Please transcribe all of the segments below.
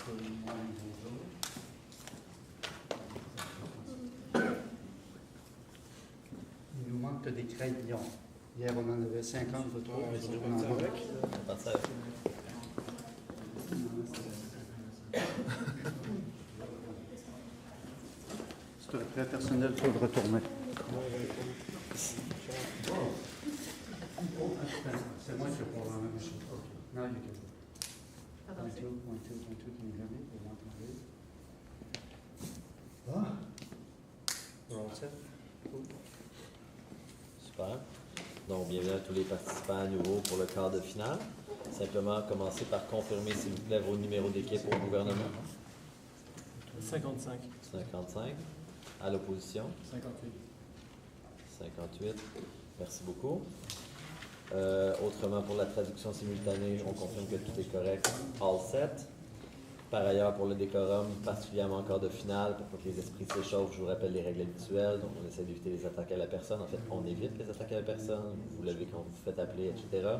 Il nous manque des crayons. Hier, on en avait 50 de trop. On en manque. C'est le prêt personnel pour le retourner. C'est moi qui vais prendre la même chose. Non, il y a quelque chose. Point two, can you hear me? Pour m'entendre. We're all set? Super. Donc, bienvenue à tous les participants à nouveau pour le quart de finale. Simplement, commencez par confirmer, s'il vous plaît, vos numéros d'équipe au gouvernement. 55. 55. À l'opposition. 58. 58. Merci beaucoup. Autrement, pour la traduction simultanée, on confirme que tout est correct. All set. Par ailleurs, pour le décorum, particulièrement en quart de finale, pour que les esprits s'échauffent, je vous rappelle les règles habituelles. Donc, on essaie d'éviter les attaques à la personne. En fait, on évite les attaques à la personne. Vous vous levez quand vous vous faites appeler, etc.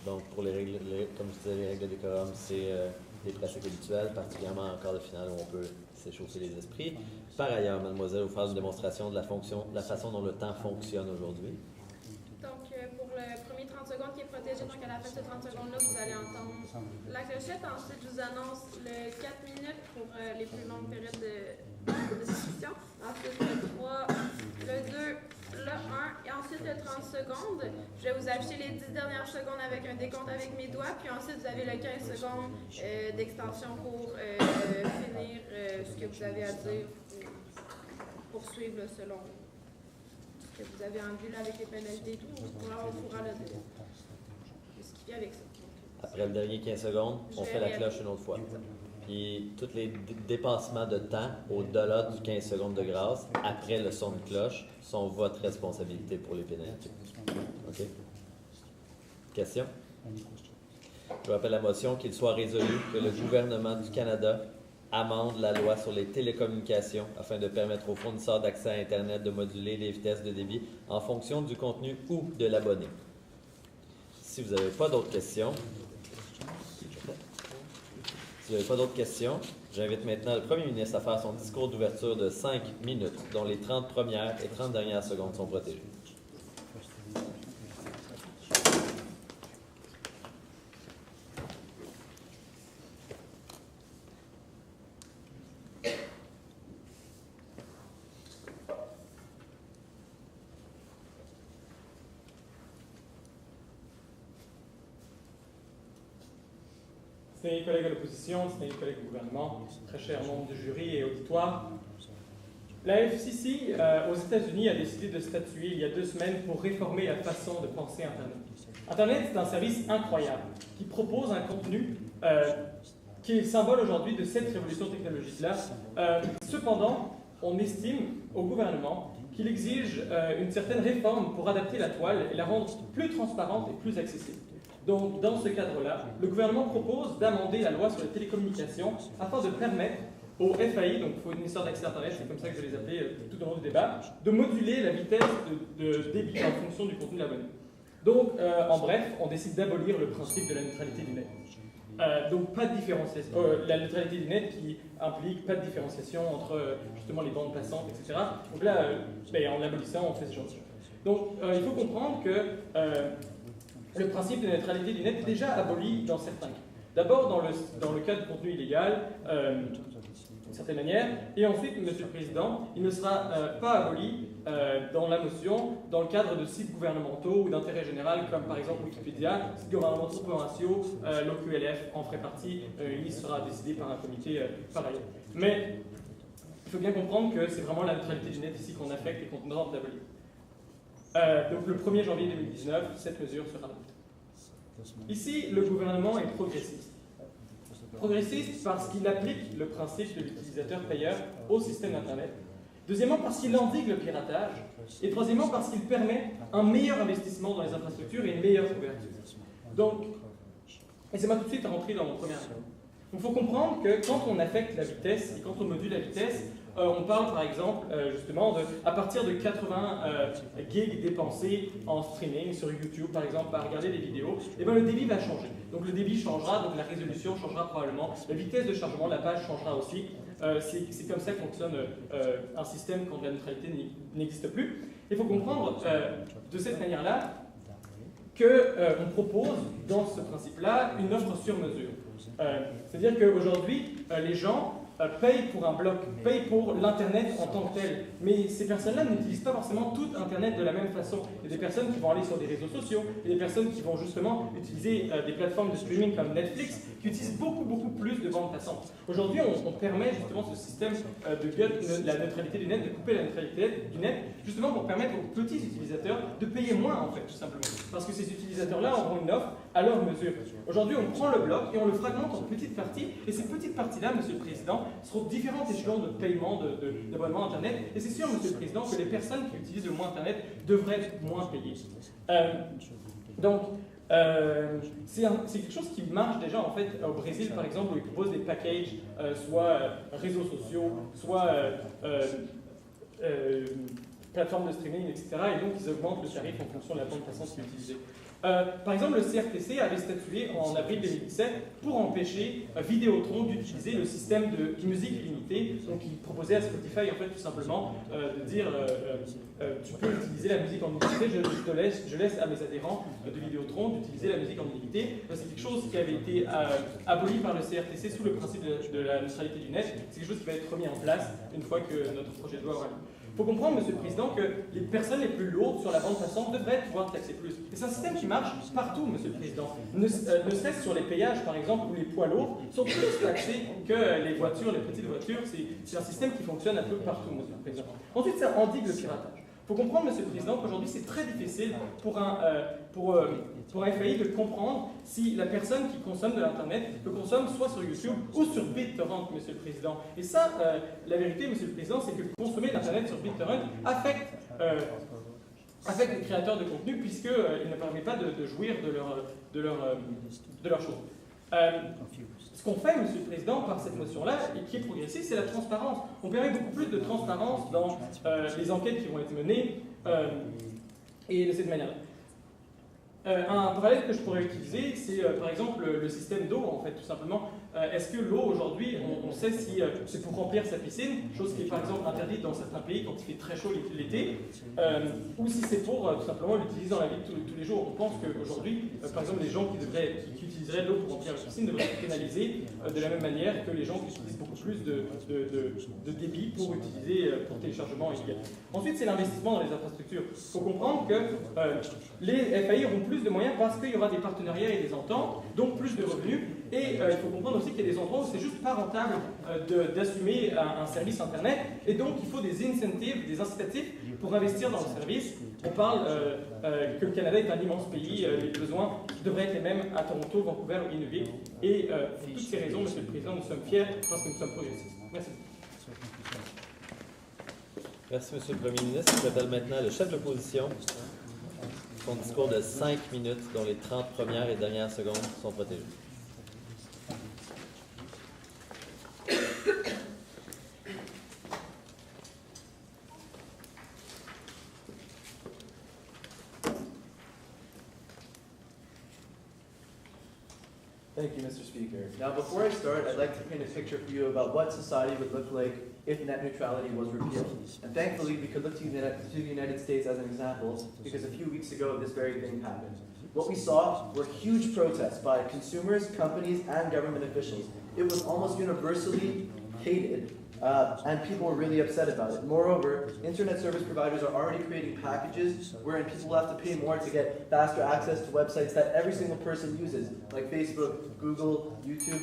Donc, pour les règles, comme je disais, les règles de décorum, c'est des pratiques habituelles, particulièrement en quart de finale où on peut s'échauffer les esprits. Par ailleurs, mademoiselle, vous faire une démonstration de la façon dont le temps fonctionne aujourd'hui. Donc, pour le premier 30 secondes qui est protégé, donc à la fin de ces 30 secondes-là, vous allez entendre la clochette. Ensuite, je vous annonce le 4 minutes pour les plus longues périodes de discussion. Ensuite, le 3, le 2, le 1 et ensuite le 30 secondes. Je vais vous afficher les 10 dernières secondes avec un décompte avec mes doigts. Puis ensuite, vous avez le 15 secondes d'extension pour finir ce que vous avez à dire pour poursuivre selon ce que vous avez en vue là, avec les pénalités et tout. Pour avoir au courant de ce qui vient avec ça. Après le dernier 15 secondes, on fait la cloche une autre fois. Puis tous les dépassements de temps au-delà du 15 secondes de grâce, après le son de cloche, sont votre responsabilité pour les pénalités. OK? Question? Je rappelle la motion qu'il soit résolu que le gouvernement du Canada amende la loi sur les télécommunications afin de permettre aux fournisseurs d'accès à Internet de moduler les vitesses de débit en fonction du contenu ou de l'abonné. Si vous n'avez pas d'autres questions, j'invite maintenant le premier ministre à faire son discours d'ouverture de 5 minutes, dont les 30 premières et 30 dernières secondes sont protégées. Distingués collègues à l'opposition, distingués collègues au gouvernement, très cher membre de jury et auditoire, la FCC aux États-Unis a décidé de statuer il y a 2 semaines pour réformer la façon de penser Internet. Internet, c'est un service incroyable qui propose un contenu qui est le symbole aujourd'hui de cette révolution technologique-là. Cependant, on estime au gouvernement qu'il exige une certaine réforme pour adapter la toile et la rendre plus transparente et plus accessible. Donc, dans ce cadre-là, le gouvernement propose d'amender la loi sur les télécommunications afin de permettre au FAI, donc fournisseur d'accès Internet, c'est comme ça que je vais les appeler tout au long du débat, de moduler la vitesse de débit en fonction du contenu de l'abonné. Donc, en bref, on décide d'abolir le principe de la neutralité du net. Donc, pas de différenciation. La neutralité du net qui implique pas de différenciation entre justement les bandes passantes, etc. Donc là, en l'abolissant, on fait ce genre de choses. Donc, il faut comprendre que le principe de neutralité du net est déjà aboli dans certains cas. D'abord dans le cas du contenu illégal, d'une certaine manière, et ensuite, Monsieur le Président, il ne sera pas aboli dans la motion dans le cadre de sites gouvernementaux ou d'intérêt général comme par exemple Wikipédia, sites gouvernementaux provinciaux, l'OQLF en ferait partie, une liste sera décidée par un comité par ailleurs. Mais il faut bien comprendre que c'est vraiment la neutralité du net ici qu'on affecte et qu'on tente d'abolir. Donc le 1er janvier 2019, cette mesure sera adoptée. Ici, le gouvernement est progressiste. Progressiste parce qu'il applique le principe de l'utilisateur-payeur au système d'Internet. Deuxièmement, parce qu'il endigue le piratage. Et troisièmement, parce qu'il permet un meilleur investissement dans les infrastructures et une meilleure couverture. Donc, laissez-moi tout de suite rentrer dans mon premier argument. Il faut comprendre que quand on affecte la vitesse et quand on module la vitesse, on parle par exemple justement à partir de 80 gigs dépensés en streaming sur YouTube par exemple à regarder des vidéos, et bien le débit va changer. Donc le débit changera, donc la résolution changera probablement, la vitesse de chargement de la page changera aussi. C'est comme ça que fonctionne un système quand la neutralité n'existe plus. Il faut comprendre de cette manière-là qu'on propose dans ce principe-là une offre sur mesure. C'est-à-dire qu'aujourd'hui, les gens payent pour un bloc, payent pour l'Internet en tant que tel. Mais ces personnes-là n'utilisent pas forcément tout Internet de la même façon. Il y a des personnes qui vont aller sur des réseaux sociaux, il y a des personnes qui vont justement utiliser des plateformes de streaming comme Netflix, qui utilisent beaucoup plus de bandes passantes. Aujourd'hui, on permet justement ce système de la neutralité du net, de couper la neutralité du net, justement pour permettre aux petits utilisateurs de payer moins, en fait, tout simplement. Parce que ces utilisateurs-là auront une offre à leur mesure. Aujourd'hui, on prend le bloc et on le fragmente en petites parties, et ces petites parties-là, Monsieur le Président, seront différents échelons de paiement d'abonnement Internet. Et c'est sûr, Monsieur le Président, que les personnes qui utilisent le moins Internet devraient être moins payées. C'est quelque chose qui marche déjà en fait au Brésil, par exemple, où ils proposent des packages, soit réseaux sociaux, soit plateformes de streaming, etc. Et donc, ils augmentent le tarif en fonction de la bande passante qui est utilisée. Par exemple, le CRTC avait statué en avril 2017 pour empêcher Vidéotron d'utiliser le système de musique illimitée. Donc, il proposait à Spotify, en fait, tout simplement, de dire tu peux utiliser la musique en illimité, je laisse à mes adhérents de Vidéotron d'utiliser la musique en illimité. C'est quelque chose qui avait été aboli par le CRTC sous le principe de la neutralité du net. C'est quelque chose qui va être remis en place une fois que notre projet de loi aura lieu. Il faut comprendre, Monsieur le Président, que les personnes les plus lourdes sur la bande passante devraient pouvoir taxer plus. Et c'est un système qui marche partout, Monsieur le Président. Ne serait-ce sur les péages, par exemple, où les poids lourds sont plus taxés que les voitures, les petites voitures. C'est un système qui fonctionne un peu partout, Monsieur le Président. Ensuite, ça endigue le piratage. Il faut comprendre, Monsieur le Président, qu'aujourd'hui, c'est très difficile pour un FAI de comprendre si la personne qui consomme de l'Internet le consomme soit sur YouTube ou sur BitTorrent, Monsieur le Président. Et ça, la vérité, Monsieur le Président, c'est que consommer l'Internet sur BitTorrent affecte les créateurs de contenu puisqu'il ne permet pas de jouir de leur chose. Ce qu'on fait, Monsieur le Président, par cette motion-là, et qui est progressiste, c'est la transparence. On permet beaucoup plus de transparence dans les enquêtes qui vont être menées et de cette manière-là. Un parallèle que je pourrais utiliser, c'est par exemple le système d'eau, en fait, tout simplement. Est-ce que l'eau, aujourd'hui, on sait si c'est pour remplir sa piscine, chose qui est par exemple interdite dans certains pays quand il fait très chaud l'été, ou si c'est pour tout simplement l'utiliser dans la vie de tous les jours. On pense qu'aujourd'hui, par exemple, les gens qui utiliseraient de l'eau pour remplir leur piscine devraient être pénalisés de la même manière que les gens qui utilisent beaucoup plus de débit pour téléchargement illégal. Ensuite, c'est l'investissement dans les infrastructures. Il faut comprendre que les FAI auront plus de moyens parce qu'il y aura des partenariats et des ententes, donc plus de revenus. Et il faut comprendre aussi qu'il y a des endroits où c'est juste pas rentable d'assumer un service Internet. Et donc, il faut des incentives, des incitatifs pour investir dans le service. On parle que le Canada est un immense pays, les besoins devraient être les mêmes à Toronto, Vancouver ou Inuvik. Et pour toutes ces raisons, Monsieur le Président, nous sommes fiers parce que nous sommes progressistes. Merci. Merci, Monsieur le Premier ministre. J'appelle maintenant le chef de l'opposition. Son discours de 5 minutes, dont les 30 premières et dernières secondes sont protégées. Thank you, Mr. Speaker. Now, before I start, I'd like to paint a picture for you about what society would look like if net neutrality was repealed. And thankfully, we could look to the United States as an example, because a few weeks ago, this very thing happened. What we saw were huge protests by consumers, companies, and government officials. It was almost universally hated and people were really upset about it. Moreover, internet service providers are already creating packages wherein people will have to pay more to get faster access to websites that every single person uses, like Facebook, Google, YouTube,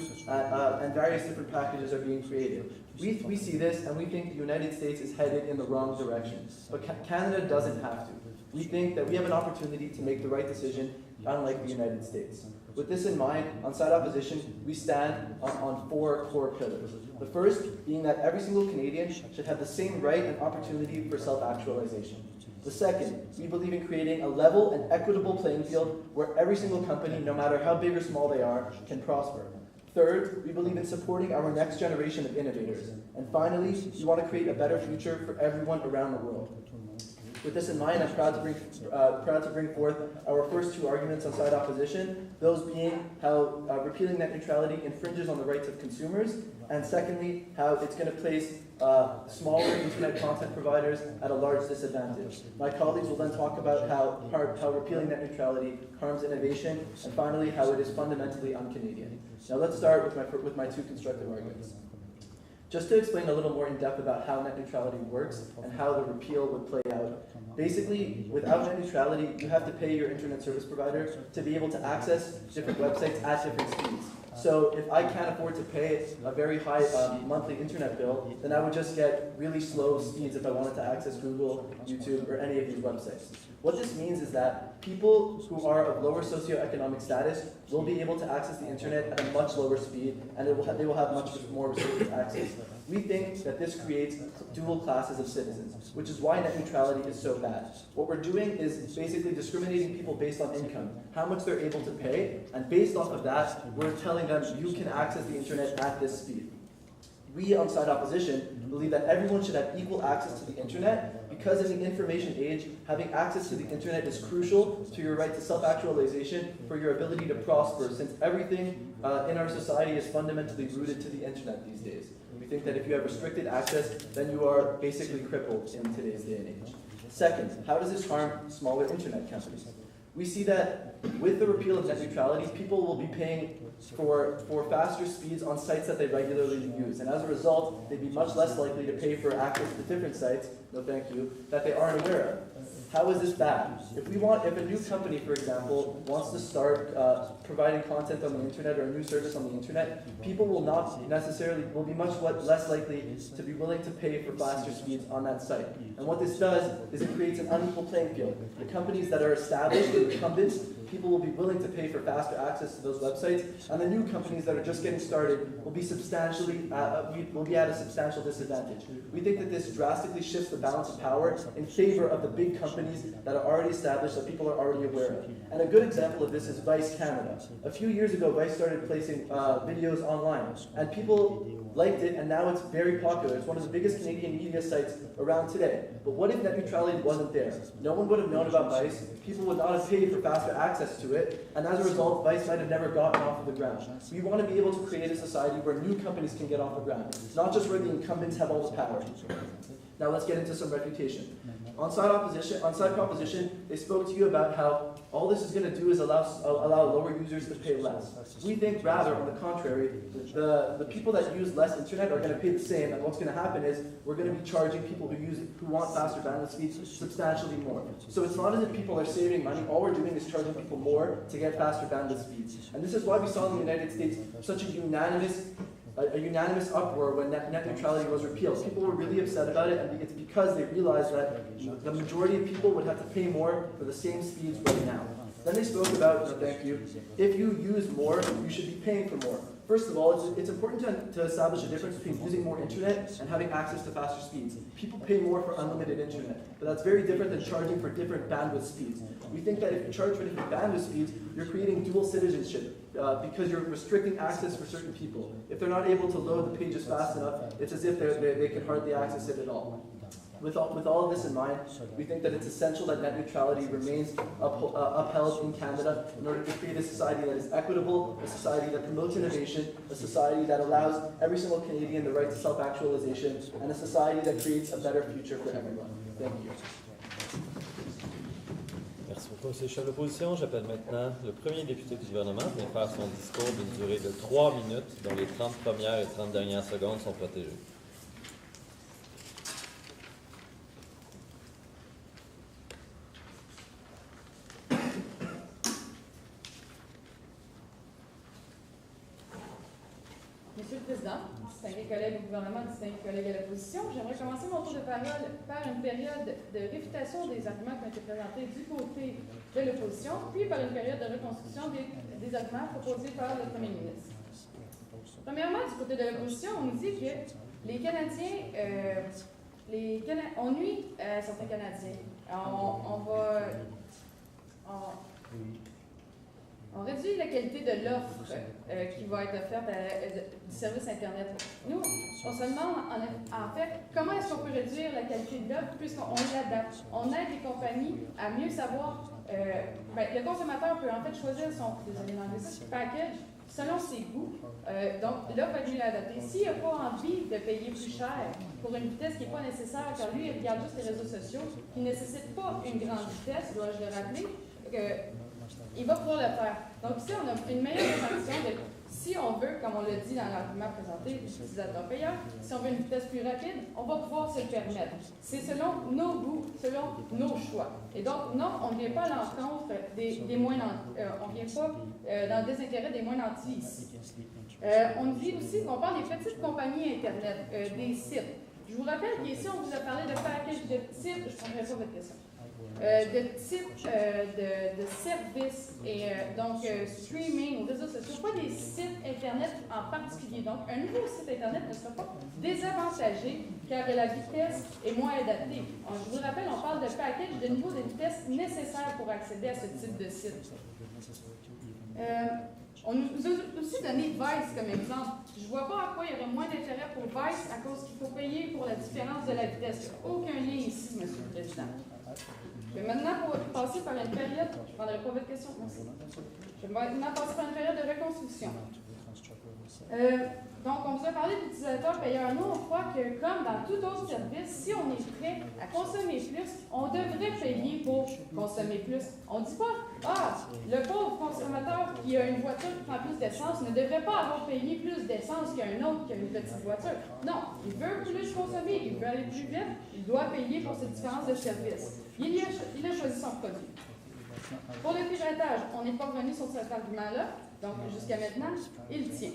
and various different packages are being created. We see this and we think the United States is headed in the wrong direction, but Canada doesn't have to. We think that we have an opportunity to make the right decision, unlike the United States. With this in mind, on side opposition, we stand on 4 core pillars. The first being that every single Canadian should have the same right and opportunity for self-actualization. The second, we believe in creating a level and equitable playing field where every single company, no matter how big or small they are, can prosper. Third, we believe in supporting our next generation of innovators. And finally, we want to create a better future for everyone around the world. With this in mind, I'm proud to bring forth our first 2 arguments on side opposition, those being how repealing net neutrality infringes on the rights of consumers, and secondly, how it's going to place smaller internet content providers at a large disadvantage. My colleagues will then talk about how repealing net neutrality harms innovation, and finally, how it is fundamentally un-Canadian. Now let's start with my 2 constructive arguments. Just to explain a little more in depth about how net neutrality works and how the repeal would play out. Basically, without net neutrality, you have to pay your internet service provider to be able to access different websites at different speeds. So if I can't afford to pay a very high monthly internet bill, then I would just get really slow speeds if I wanted to access Google, YouTube, or any of these websites. What this means is that people who are of lower socioeconomic status will be able to access the internet at a much lower speed, and they will have much more restricted access. We think that this creates dual classes of citizens, which is why net neutrality is so bad. What we're doing is basically discriminating people based on income, how much they're able to pay, and based off of that, we're telling them you can access the internet at this speed. We, on side opposition, believe that everyone should have equal access to the internet because in the information age, having access to the internet is crucial to your right to self-actualization for your ability to prosper, since everything in our society is fundamentally rooted to the internet these days. We think that if you have restricted access, then you are basically crippled in today's day and age. Second, how does this harm smaller internet companies? We see that with the repeal of net neutrality, people will be paying for faster speeds on sites that they regularly use. And as a result, they'd be much less likely to pay for access to different sites, no thank you, that they aren't aware of. How is this bad? If a new company, for example, wants to start providing content on the internet or a new service on the internet, people will be much less likely to be willing to pay for faster speeds on that site. And what this does is it creates an unequal playing field. The companies that are established, the incumbents, people will be willing to pay for faster access to those websites, and the new companies that are just getting started will be at a substantial disadvantage. We think that this drastically shifts the balance of power in favor of the big companies that are already established, that people are already aware of. And a good example of this is Vice Canada. A few years ago, Vice started placing videos online, and people liked it, and now it's very popular. It's one of the biggest Canadian media sites around today. But what if net neutrality wasn't there? No one would have known about Vice, people would not have paid for faster access to it, and as a result, Vice might have never gotten off of the ground. We want to be able to create a society where new companies can get off the ground, not just where the incumbents have all the power. Now let's get into some refutation. On side proposition, they spoke to you about how all this is going to do is allow lower users to pay less. We think rather, on the contrary, the people that use less internet are going to pay the same, and what's going to happen is we're going to be charging people who want faster bandwidth speeds substantially more. So it's not as if people are saving money. All we're doing is charging people more to get faster bandwidth speeds. And this is why we saw in the United States such a unanimous uproar when net neutrality was repealed. People were really upset about it, and it's because they realized that the majority of people would have to pay more for the same speeds right now. Then they spoke about, no thank you, if you use more, you should be paying for more. First of all, it's important to establish a difference between using more internet and having access to faster speeds. People pay more for unlimited internet, but that's very different than charging for different bandwidth speeds. We think that if you charge for different bandwidth speeds, you're creating dual citizenship because you're restricting access for certain people. If they're not able to load the pages fast enough, it's as if they can hardly access it at all. With all of this in mind, we think that it's essential that net neutrality remains upheld in Canada in order to create a society that is equitable, a society that promotes innovation, a society that allows every single Canadian the right to self-actualization, and a society that creates a better future for everyone. Thank you. Merci beaucoup, M. Chef d'opposition. J'appelle maintenant le premier député du gouvernement pour faire son discours d'une durée de 3 minutes, dont les 30 premières et 30 dernières secondes sont protégées. Président, distingués collègues au gouvernement, distingués collègues à l'opposition, j'aimerais commencer mon tour de parole par une période de réfutation des arguments qui ont été présentés du côté de l'opposition, puis par une période de reconstruction des arguments proposés par le Premier ministre. Premièrement, du côté de l'opposition, on nous dit que les Canadiens, on nuit à certains Canadiens. On réduit la qualité de l'offre qui va être offerte du service Internet. Nous, on se demande en fait comment est-ce qu'on peut réduire la qualité de l'offre puisqu'on l'adapte. On aide les compagnies à mieux savoir. Le consommateur peut en fait choisir son package selon ses goûts. Donc, l'offre va être mieux adaptée. S'il n'a pas envie de payer plus cher pour une vitesse qui n'est pas nécessaire, car lui, il regarde juste les réseaux sociaux, qui ne nécessitent pas une grande vitesse, dois-je le rappeler, il va pouvoir le faire. Donc ici, on a une meilleure répartition de si on veut, comme on l'a dit dans l'argument présenté, l'utilisateur payeur, si on veut une vitesse plus rapide, on va pouvoir se le permettre. C'est selon nos goûts, selon nos choix. Et donc, non, on ne vient pas à l'encontre des moins nantis. On ne vient pas dans le désintérêt des moins nantis ici. On dit aussi qu'on parle des petites compagnies Internet, des sites. Je vous rappelle qu'ici, on vous a parlé de package de type, je ne prendrai pas votre question, de type de service, et donc streaming, réseaux sociaux, pas des sites Internet en particulier. Donc, un nouveau site Internet ne sera pas désavantagé car la vitesse est moins adaptée. Je vous rappelle, on parle de package de niveau de vitesse nécessaire pour accéder à ce type de site. On nous a aussi donné Vice comme exemple. Je ne vois pas à quoi il y aurait moins d'intérêt pour Vice à cause qu'il faut payer pour la différence de la vitesse. Il n'y a aucun lien ici, M. le Président. Je vais maintenant passer par une période, je ne prendrai pas votre question, merci. Je vais maintenant passer par une période de reconstruction. Donc, on vous a parlé d'utilisateurs payeurs. Nous, on croit que, comme dans tout autre service, si on est prêt à consommer plus, on devrait payer pour consommer plus. On ne dit pas, le pauvre consommateur qui a une voiture qui prend plus d'essence ne devrait pas avoir payé plus d'essence qu'un autre qui a une petite voiture. Non, il veut plus consommer, il veut aller plus vite, il doit payer pour cette différence de service. Il a choisi son produit. Pour le piratage, on n'est pas revenu sur cet argument-là, donc jusqu'à maintenant, il tient.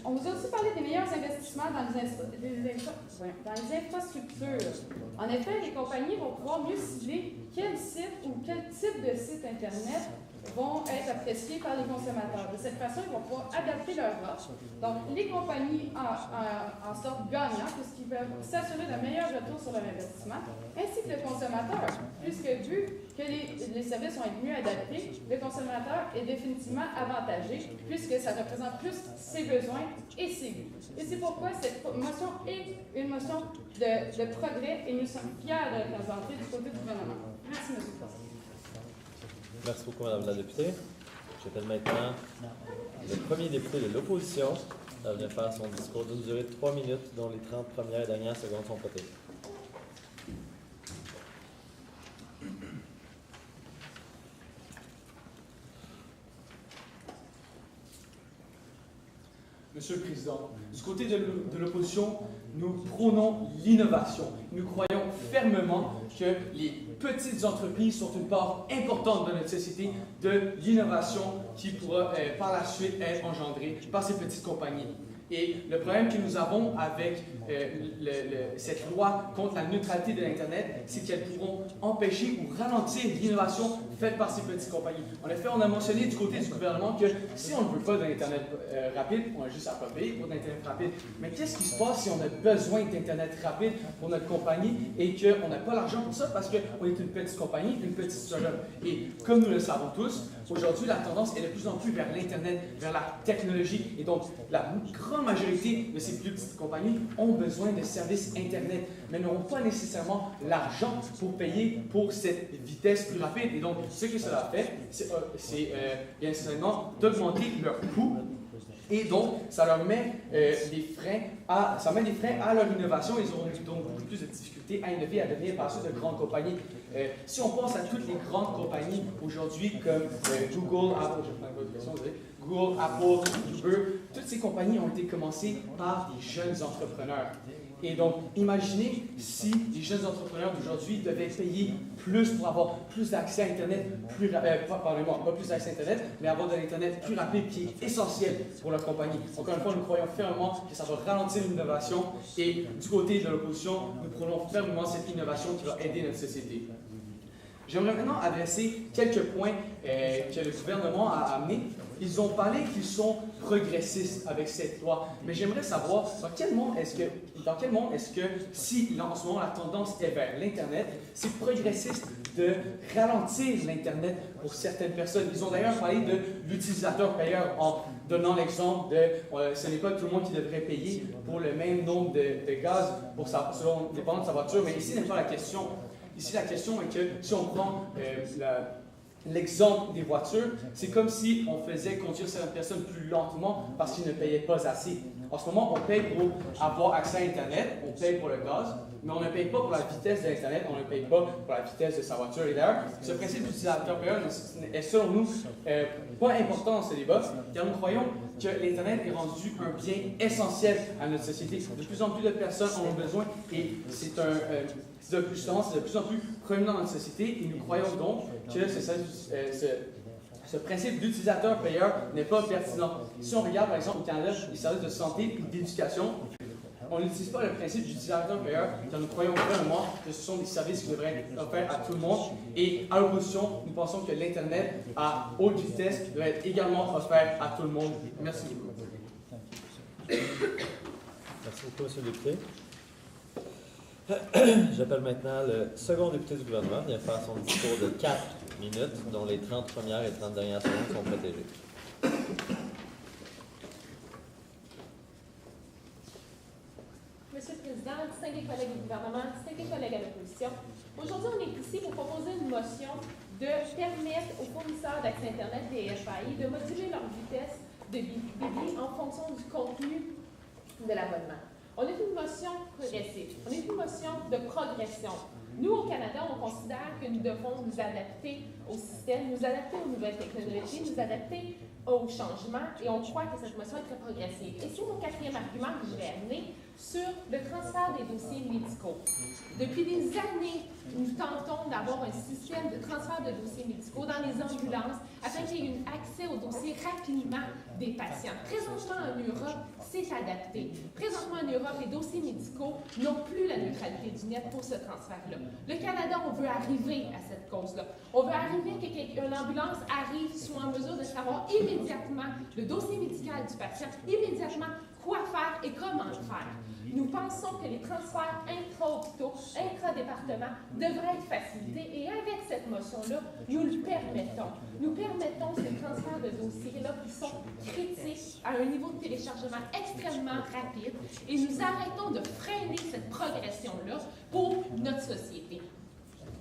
On vous a aussi parlé des meilleurs investissements dans les infrastructures. En effet, les compagnies vont pouvoir mieux cibler quel site ou quel type de site Internet vont être appréciés par les consommateurs. De cette façon, ils vont pouvoir adapter leur offre. Donc, les compagnies en sortent gagnants puisqu'ils peuvent s'assurer d'un meilleur retour sur leur investissement, ainsi que le consommateur, puisque vu que les services vont être mieux adaptés, le consommateur est définitivement avantagé puisque ça représente plus ses besoins et ses goûts. Et c'est pourquoi cette motion est une motion de progrès et nous sommes fiers de la présenter du côté du gouvernement. Merci, M. le Président. Merci beaucoup, Mme la députée. J'appelle maintenant le premier député de l'opposition à venir faire son discours d'une durée de 3 minutes, dont les 30 premières et dernières secondes sont protégées. Monsieur le Président, du côté de l'opposition, nous prônons l'innovation. Nous croyons fermement que les petites entreprises sont une part importante de notre société, de l'innovation qui pourra par la suite être engendrée par ces petites compagnies. Et le problème que nous avons avec cette loi contre la neutralité de l'Internet, c'est qu'elles pourront empêcher ou ralentir l'innovation faite par ces petites compagnies. En effet, on a mentionné du côté du gouvernement que si on ne veut pas d'Internet rapide, on a juste à pas payer pour d'Internet rapide. Mais qu'est-ce qui se passe si on a besoin d'Internet rapide pour notre compagnie et qu'on n'a pas l'argent pour ça parce qu'on est une petite compagnie, une petite start-up? Et comme nous le savons tous, aujourd'hui, la tendance est de plus en plus vers l'Internet, vers la technologie. Et donc, la grande majorité de ces plus petites compagnies ont besoin de services Internet, mais n'auront pas nécessairement l'argent pour payer pour cette vitesse plus rapide. Et donc, ce que cela fait, c'est bien certainement d'augmenter leurs coûts. Et donc, ça leur met des freins à leur innovation. Ils auront donc beaucoup plus de difficultés à innover, à devenir par suite de grandes compagnies. Si on pense à toutes les grandes compagnies aujourd'hui, comme Google, Apple, je prends votre question, Google, Apple, Uber, toutes ces compagnies ont été commencées par des jeunes entrepreneurs. Et donc, imaginez si les jeunes entrepreneurs d'aujourd'hui devaient payer plus pour avoir plus d'accès à Internet, pas plus d'accès à Internet, mais avoir de l'Internet plus rapide qui est essentiel pour leur compagnie. Encore une fois, nous croyons fermement que ça va ralentir l'innovation et du côté de l'opposition, nous prenons fermement cette innovation qui va aider notre société. J'aimerais maintenant adresser quelques points que le gouvernement a amenés. Ils ont parlé qu'ils sont progressistes avec cette loi, mais j'aimerais savoir dans quel monde est-ce que si en ce moment la tendance est vers l'Internet, c'est progressiste de ralentir l'Internet pour certaines personnes. Ils ont d'ailleurs parlé de l'utilisateur payeur en donnant l'exemple de ce n'est pas tout le monde qui devrait payer pour le même nombre de gaz selon dépendant de sa voiture, mais ici n'est pas la question. Ici, la question est que si on prend l'exemple des voitures, c'est comme si on faisait conduire certaines personnes plus lentement parce qu'ils ne payaient pas assez. En ce moment, on paye pour avoir accès à Internet, on paye pour le gaz, mais on ne paye pas pour la vitesse de l'Internet, on ne paye pas pour la vitesse de sa voiture. Et d'ailleurs, ce principe d'utilisateur payeur est selon nous pas important dans ce débat, car nous croyons que l'Internet est rendu un bien essentiel à notre société. De plus en plus de personnes en ont besoin et c'est de plus en plus prominent dans notre société et nous croyons donc que ce principe d'utilisateur-payeur n'est pas pertinent. Si on regarde par exemple au Canada les services de santé et d'éducation, on n'utilise pas le principe d'utilisateur-payeur car nous croyons vraiment que ce sont des services qui devraient être offerts à tout le monde et à l'opposition, nous pensons que l'Internet à haute vitesse doit être également offert à tout le monde. Merci beaucoup. Merci beaucoup, M. le député. J'appelle maintenant le second député du gouvernement, vient faire son discours de 4 minutes, dont les 30 premières et 30 dernières secondes sont protégées. Monsieur le Président, distingués collègues du gouvernement, distingués collègues à l'opposition, aujourd'hui, on est ici pour proposer une motion de permettre aux fournisseurs d'accès Internet des FAI de moduler leur vitesse de débit en fonction du contenu de l'abonnement. On est une motion progressive, on est une motion de progression. Nous, au Canada, on considère que nous devons nous adapter au système, nous adapter aux nouvelles technologies, nous adapter aux changements, et on croit que cette motion est très progressive. Et c'est mon quatrième argument que je vais amener sur le transfert des dossiers médicaux. Depuis des années, nous tentons d'avoir un système de transfert de dossiers médicaux dans les ambulances afin qu'il y ait un accès aux dossiers rapidement des patients. Présentement en Europe, c'est adapté. Présentement en Europe, les dossiers médicaux n'ont plus la neutralité du net pour ce transfert-là. Le Canada, on veut arriver à cette cause-là. On veut arriver qu'une ambulance arrive, soit en mesure de savoir immédiatement le dossier médical du patient, immédiatement quoi faire et comment le faire. Nous pensons que les transferts intra-hôpitaux, intra-départements devraient être facilités et avec cette motion-là, nous le permettons. Nous permettons ces transferts de dossiers-là qui sont critiques à un niveau de téléchargement extrêmement rapide et nous arrêtons de freiner cette progression-là pour notre société.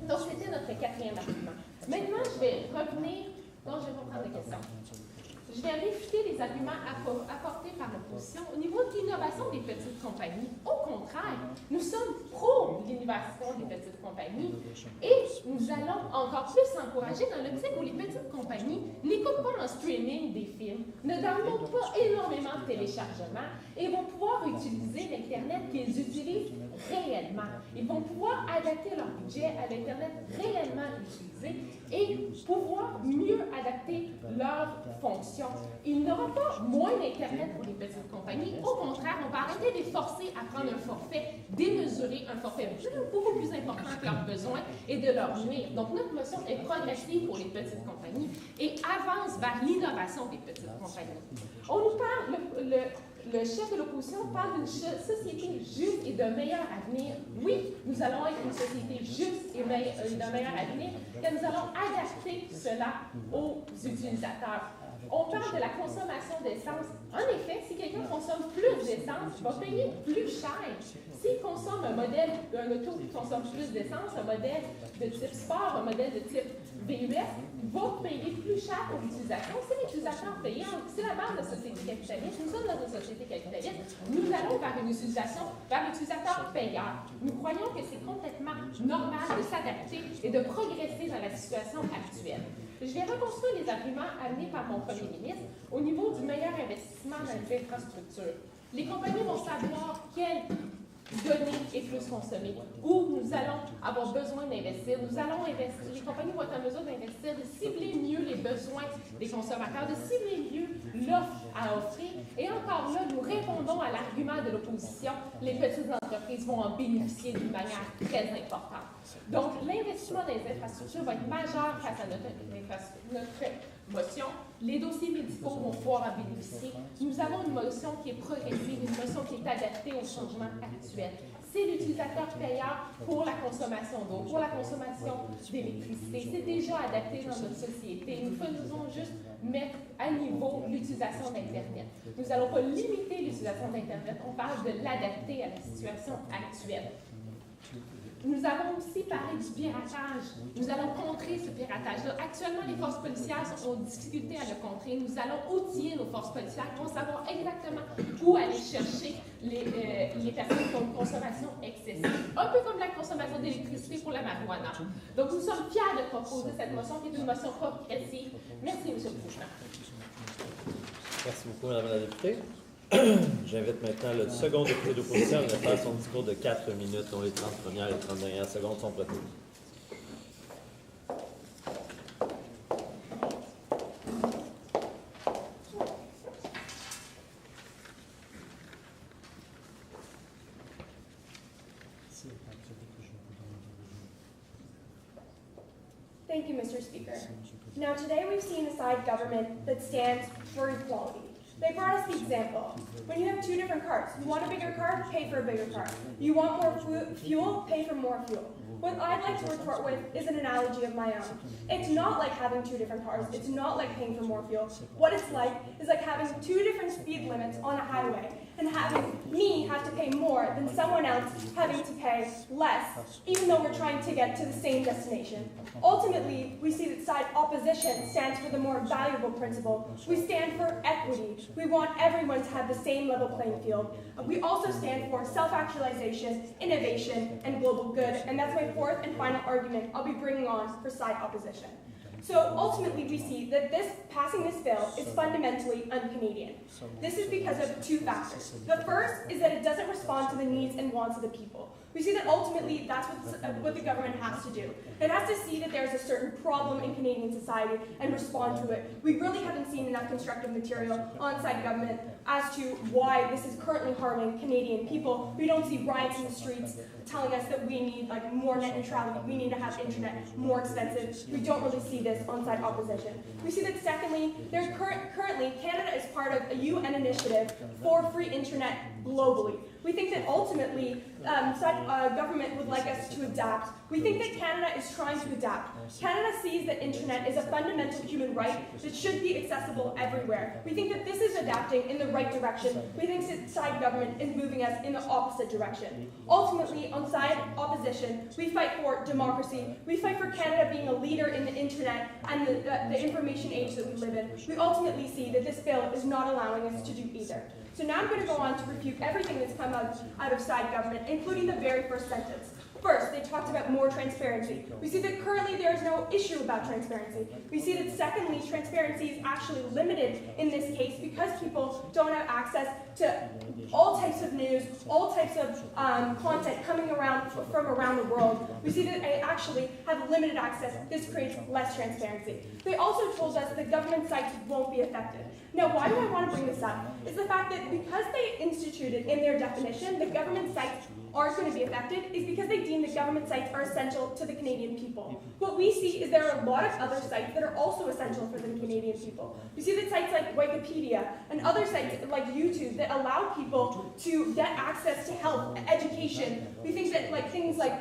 Donc, c'était notre quatrième argument. Maintenant, je vais revenir. Donc, je vais reprendre les questions. Je vais réfuter les arguments apportés par l'opposition au niveau de l'innovation des petites compagnies. Au contraire, nous sommes pro l'innovation des petites compagnies et nous allons encore plus encourager dans l'optique où les petites compagnies n'écoutent pas en streaming des films, ne downloadent pas énormément de téléchargements et vont pouvoir utiliser l'Internet qu'ils utilisent réellement. Ils vont pouvoir adapter leur budget à l'Internet réellement utilisé et pouvoir mieux adapter leurs fonctions. Il n'y aura pas moins d'Internet pour les petites compagnies. Au contraire, on va arrêter de les forcer à prendre un forfait démesuré, un forfait beaucoup plus important que leurs besoins et de leur nuire. Donc, notre motion est progressive pour les petites compagnies et avance vers l'innovation des petites compagnies. On nous parle, le chef de l'opposition parle d'une société juste et d'un meilleur avenir. Oui, nous allons être une société juste et d'un meilleur avenir, car nous allons adapter cela aux utilisateurs. On parle de la consommation d'essence. En effet, si quelqu'un consomme plus d'essence, il va payer plus cher. S'il consomme un auto qui consomme plus d'essence, un modèle de type sport, un modèle de type VUS, il va payer plus cher pour l'utilisation. C'est l'utilisateur payant. C'est la base de la société capitaliste. Nous sommes dans une société capitaliste. Nous allons vers une utilisation, vers l'utilisateur payeur. Nous croyons que c'est complètement normal de s'adapter et de progresser dans la situation actuelle. Je vais reconstruire les arguments amenés par mon premier ministre au niveau du meilleur investissement dans les infrastructures. Les compagnies vont savoir quelle donner et plus consommer, où nous allons avoir besoin d'investir. Nous allons investir, les compagnies vont être en mesure d'investir, de cibler mieux les besoins des consommateurs, de cibler mieux l'offre à offrir. Et encore là, nous répondons à l'argument de l'opposition, les petites entreprises vont en bénéficier d'une manière très importante. Donc, l'investissement dans les infrastructures va être majeur face à notre motion. Les dossiers médicaux vont pouvoir en bénéficier. Nous avons une motion qui est progressive, une motion qui est adaptée aux changements actuels. C'est l'utilisateur payeur pour la consommation d'eau, pour la consommation d'électricité. C'est déjà adapté dans notre société. Nous faisons juste mettre à niveau l'utilisation d'Internet. Nous n'allons pas limiter l'utilisation d'Internet, on parle de l'adapter à la situation actuelle. Nous avons aussi parlé du piratage. Nous allons contrer ce piratage-là. Actuellement, les forces policières ont difficulté à le contrer. Nous allons outiller nos forces policières pour savoir exactement où aller chercher les personnes qui ont une consommation excessive. Un peu comme la consommation d'électricité pour la marijuana. Donc, nous sommes fiers de proposer cette motion qui est une motion progressive. Merci, M. le Président. Merci beaucoup, Mme la députée. J'invite maintenant le second député d'opposition à faire son discours de 4 minutes, dont les 30 premières et 30 dernières secondes sont prêtes. Thank you, Mr. Speaker. Now, today we've seen a side government that stands for equality. They brought us the example. When you have two different cars, you want a bigger car, pay for a bigger car. You want more fuel, pay for more fuel. What I'd like to retort with is an analogy of my own. It's not like having two different cars. It's not like paying for more fuel. What it's like is like having two different speed limits on a highway and having me have to pay more than someone else having to pay less, even though we're trying to get to the same destination. Ultimately, we see that side opposition stands for the more valuable principle. We stand for equity. We want everyone to have the same level playing field. We also stand for self-actualization, innovation, and global good, and that's my fourth and final argument I'll be bringing on for side opposition. So ultimately we see that passing this bill is fundamentally un-Canadian. This is because of two factors. The first is that it doesn't respond to the needs and wants of the people. We see that ultimately that's what the government has to do. It has to see that there's a certain problem in Canadian society and respond to it. We really haven't seen enough constructive material on side government as to why this is currently harming Canadian people. We don't see riots in the streets telling us that we need more net neutrality, we need to have internet more expensive. We don't really see this on side opposition. We see that secondly, currently Canada is part of a UN initiative for free internet globally. We think that ultimately government would like us to adapt. We think that Canada is trying to adapt. Canada sees that internet is a fundamental human right that should be accessible everywhere. We think that this is adapting in the right direction. We think that side government is moving us in the opposite direction. Ultimately, on side opposition, we fight for democracy. We fight for Canada being a leader in the internet and the information age that we live in. We ultimately see that this bill is not allowing us to do either. So now I'm going to go on to refute everything that's come out of side government, including the very first sentence. First, they talked about more transparency. We see that currently there is no issue about transparency. We see that secondly, transparency is actually limited in this case because people don't have access to all types of news, all types of content coming around from around the world. We see that they actually have limited access. This creates less transparency. They also told us that government sites won't be affected. Now, why do I want to bring this up? It's the fact that because they instituted in their definition that government sites aren't going to be affected is because they deem that government sites are essential to the Canadian people. What we see is there are a lot of other sites that are also essential for the Canadian people. We see that sites like Wikipedia and other sites like YouTube that allow people to get access to health, education. We think that things like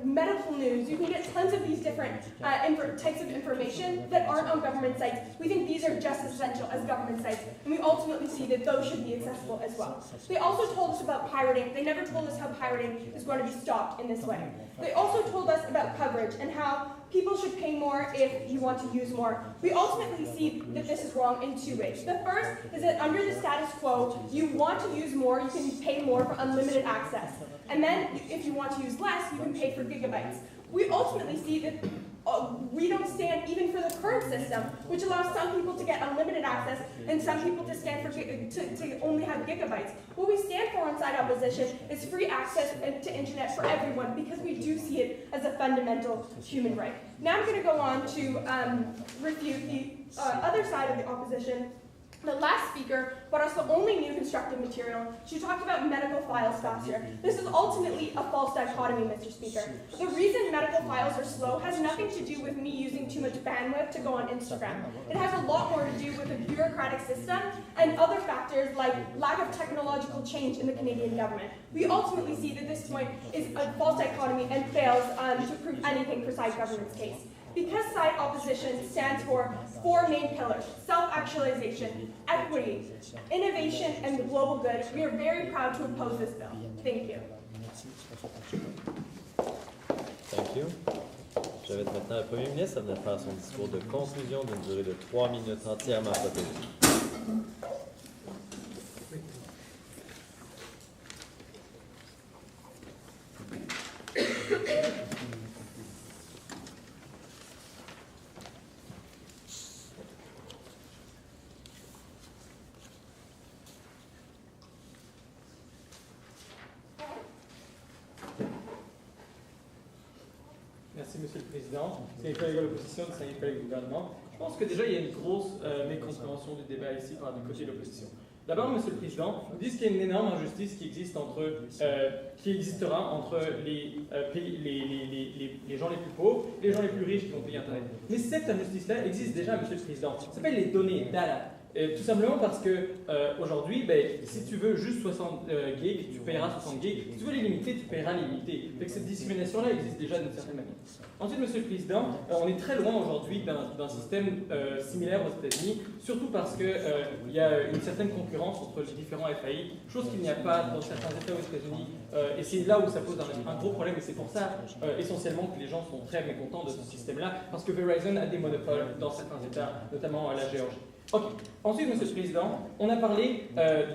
medical news, you can get tons of these different types of information that aren't on government sites. We think these are just as essential as government sites, and we ultimately see that those should be accessible as well. They also told us about pirating. They never told us how pirating is going to be stopped in this way. They also told us about coverage and how people should pay more if you want to use more. We ultimately see that this is wrong in two ways. The first is that under the status quo, you want to use more, you can pay more for unlimited access. And then if you want to use less, you can pay for gigabytes. We ultimately see that we don't stand even for the current system, which allows some people to get unlimited access and some people to stand for to only have gigabytes. What we stand for inside opposition is free access to internet for everyone, because we do see it as a fundamental human right. Now I'm going to go on to refute the other side of the opposition. The last speaker brought us the only new constructive material. She talked about medical files faster. This is ultimately a false dichotomy, Mr. Speaker. The reason medical files are slow has nothing to do with me using too much bandwidth to go on Instagram. It has a lot more to do with a bureaucratic system and other factors like lack of technological change in the Canadian government. We ultimately see that this point is a false dichotomy and fails to prove anything for side government's case. Because side opposition stands for four main pillars: self-actualization, equity, innovation, and the global good, we are very proud to oppose this bill. Thank you. Thank you. J'invite maintenant le Premier ministre à venir faire son discours de conclusion d'une durée de 3 minutes entièrement protégée. Merci, Monsieur le Président. C'est les collègues de l'opposition, c'est les collègues du gouvernement. Je pense que déjà, il y a une grosse mécompréhension du débat ici par du côté de l'opposition. D'abord, Monsieur le Président, vous dites qu'il y a une énorme injustice qui existera entre les gens les plus pauvres et les gens les plus riches qui vont payer Internet. Mais cette injustice-là existe déjà, Monsieur le Président. Ça s'appelle les données, data. Tout simplement parce que aujourd'hui, si tu veux juste 60 gigs, tu payeras 60 gigs. Si tu veux les limiter, tu payeras les limités. Donc cette discrimination-là existe déjà d'une certaine manière. Ensuite, Monsieur le Président, on est très loin aujourd'hui d'un système similaire aux États-Unis, surtout parce qu'il y a une certaine concurrence entre les différents FAI, chose qu'il n'y a pas dans certains États aux États-Unis. Et c'est là où ça pose un gros problème. Et c'est pour ça, essentiellement, que les gens sont très mécontents de ce système-là, parce que Verizon a des monopoles dans certains États, notamment la Géorgie. Ok. Ensuite, Monsieur le Président, on a parlé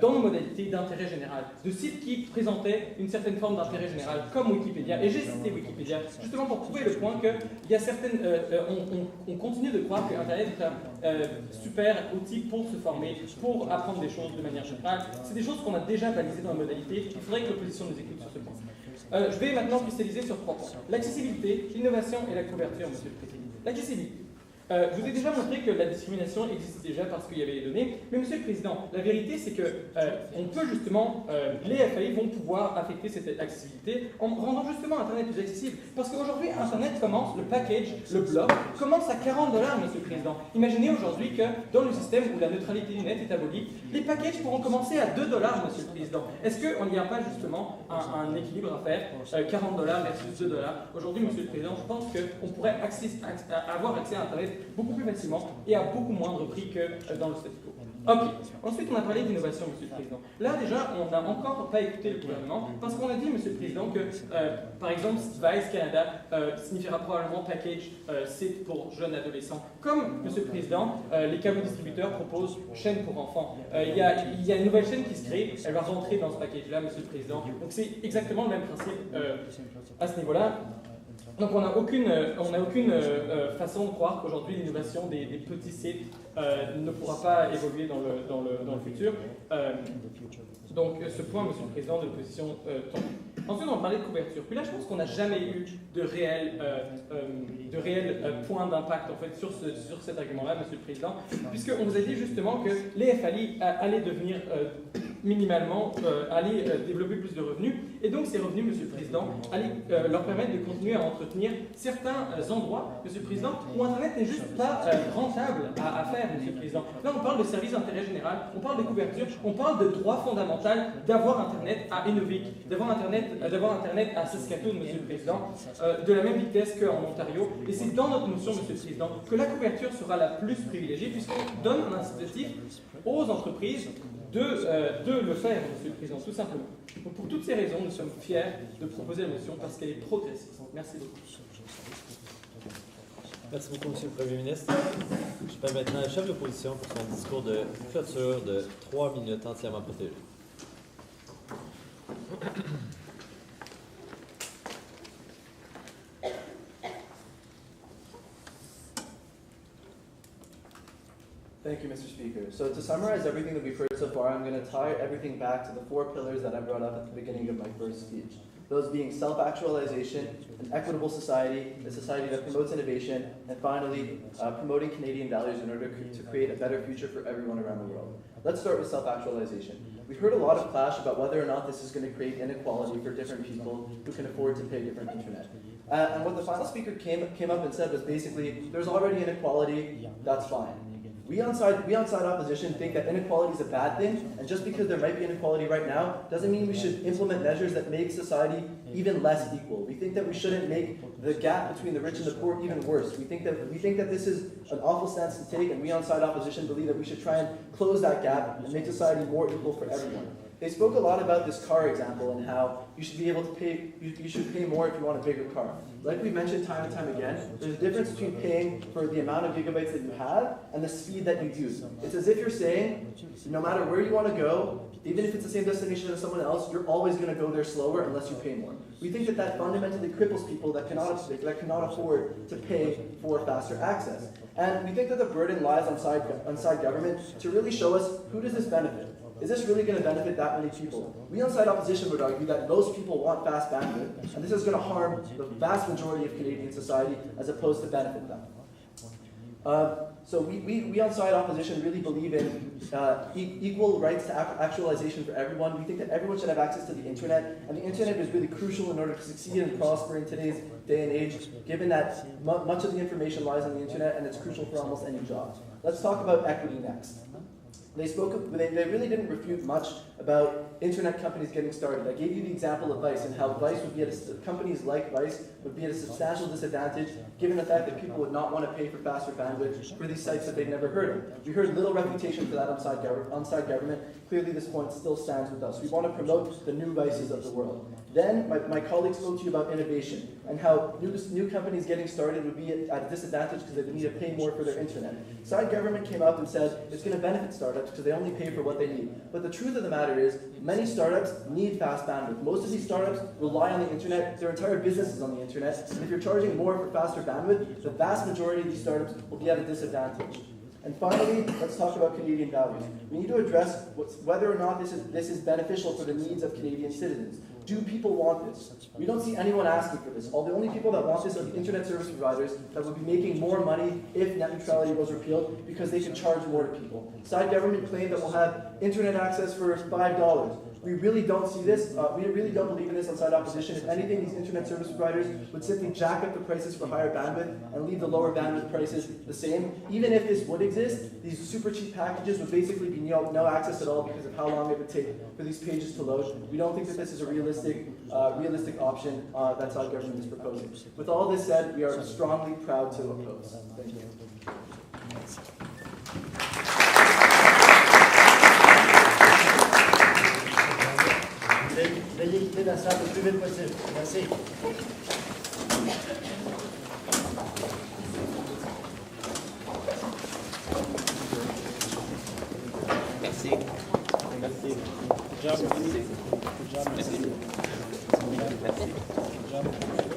dans nos modalités d'intérêt général, de sites qui présentaient une certaine forme d'intérêt général, comme Wikipédia. Et j'ai cité Wikipédia, justement pour prouver le point qu'il y a certaines... on continue de croire que Internet est un super outil pour se former, pour apprendre des choses de manière générale. C'est des choses qu'on a déjà balisées dans nos modalités. Il faudrait que l'opposition nous écoute sur ce point. Je vais maintenant cristalliser sur 3 points. L'accessibilité, l'innovation et la couverture, Monsieur le Président. L'accessibilité. Je vous ai déjà montré que la discrimination existe déjà parce qu'il y avait les données, mais Monsieur le Président, la vérité c'est que on peut justement, les FAI vont pouvoir affecter cette accessibilité en rendant justement Internet plus accessible. Parce qu'aujourd'hui, Internet commence, le package, le bloc, commence à $40, Monsieur le Président. Imaginez aujourd'hui que dans le système où la neutralité du net est abolie, les packages pourront commencer à $2, Monsieur le Président. Est-ce qu'il n'y a pas justement un équilibre à faire, $40 versus $2? Aujourd'hui, Monsieur le Président, je pense qu'on pourrait avoir accès à Internet beaucoup plus facilement et à beaucoup moindre prix que dans le statu quo. Ok. Ensuite, on a parlé d'innovation, Monsieur le Président. Là, déjà, on n'a encore pas écouté le gouvernement parce qu'on a dit, Monsieur le Président, que, par exemple, Vice Canada signifiera probablement package site pour jeunes adolescents. Comme, Monsieur le Président, les câbles distributeurs proposent chaîne pour enfants. Il y a une nouvelle chaîne qui se crée, elle va rentrer dans ce package-là, Monsieur le Président. Donc, c'est exactement le même principe à ce niveau-là. Donc on n'a aucune façon de croire qu'aujourd'hui l'innovation des petits sites ne pourra pas évoluer dans le futur. Donc ce point, Monsieur le Président, de l'opposition tombe. Ensuite, on va parler de couverture. Puis là, je pense qu'on n'a jamais eu de réel point d'impact en fait, sur cet argument-là, Monsieur le Président, puisqu'on vous a dit justement que les FAI allaient devenir minimalement, allaient développer plus de revenus, et donc ces revenus, Monsieur le Président, allaient leur permettre de continuer à entretenir certains endroits, Monsieur le Président, où Internet n'est juste pas rentable à faire, Monsieur le Président. Là, on parle de services d'intérêt général, on parle de couverture, on parle de droit fondamental d'avoir Internet à Inuvik, d'avoir Internet à Saskatoon, Monsieur le Président, de la même vitesse qu'en Ontario. Et c'est dans notre notion, Monsieur le Président, que la couverture sera la plus privilégiée, puisqu'on donne un incitatif aux entreprises de le faire, Monsieur le Président, tout simplement. Donc, pour toutes ces raisons, nous sommes fiers de proposer la motion parce qu'elle est progressiste. Merci beaucoup. Merci beaucoup, Monsieur le Premier ministre. Je permets maintenant le chef de l'opposition pour son discours de clôture de 3 minutes entièrement protégé. Thank you, Mr. Speaker. So to summarize everything that we've heard so far, I'm going to tie everything back to the 4 pillars that I brought up at the beginning of my first speech. Those being self-actualization, an equitable society, a society that promotes innovation, and finally, promoting Canadian values in order to create a better future for everyone around the world. Let's start with self-actualization. We've heard a lot of clash about whether or not this is going to create inequality for different people who can afford to pay different internet. And what the final speaker came up and said was basically, there's already inequality, that's fine. We on side opposition think that inequality is a bad thing, and just because there might be inequality right now, doesn't mean we should implement measures that make society even less equal. We think that we shouldn't make the gap between the rich and the poor even worse. We think that this is an awful stance to take, and we on side opposition believe that we should try and close that gap and make society more equal for everyone. They spoke a lot about this car example and how you should be able to pay, you should pay more if you want a bigger car. Like we mentioned time and time again, there's a difference between paying for the amount of gigabytes that you have and the speed that you use. It's as if you're saying, no matter where you want to go, even if it's the same destination as someone else, you're always going to go there slower unless you pay more. We think that fundamentally cripples people that cannot afford to pay for faster access. And we think that the burden lies on side government to really show us, who does this benefit? Is this really going to benefit that many people? We on side opposition would argue that most people want fast bandwidth, and this is going to harm the vast majority of Canadian society as opposed to benefit them. So we on side opposition really believe in equal rights to actualization for everyone. We think that everyone should have access to the internet, and the internet is really crucial in order to succeed and prosper in today's day and age, given that much of the information lies on the internet and it's crucial for almost any job. Let's talk about equity next. They really didn't refute much about internet companies getting started. I gave you the example of Vice and how Vice would be companies like Vice would be at a substantial disadvantage given the fact that people would not want to pay for faster bandwidth for these sites that they've never heard of. We heard little refutation for that on side government. Clearly this point still stands with us. We want to promote the new Vices of the world. Then my colleague spoke to you about innovation and how new companies getting started would be at a disadvantage because they would need to pay more for their internet. Side government came up and said it's going to benefit startups because they only pay for what they need. But the truth of the matter is, many startups need fast bandwidth. Most of these startups rely on the internet. Their entire business is on the internet. And if you're charging more for faster bandwidth, the vast majority of these startups will be at a disadvantage. And finally, let's talk about Canadian values. We need to address whether or not this is beneficial for the needs of Canadian citizens. Do people want this? We don't see anyone asking for this. The only people that want this are the internet service providers that would be making more money if net neutrality was repealed because they can charge more to people. Side government claimed that we'll have internet access for $5. We really don't see this. We really don't believe in this on side opposition. If anything, these internet service providers would simply jack up the prices for higher bandwidth and leave the lower bandwidth prices the same. Even if this would exist, these super cheap packages would basically be no access at all because of how long it would take for these pages to load. We don't think that this is a realistic option that side government is proposing. With all this said, we are strongly proud to oppose. Thank you. Veuillez quitter la salle le plus vite possible. Merci. Merci. Merci. Good job. Good job. Merci. Merci. Good job.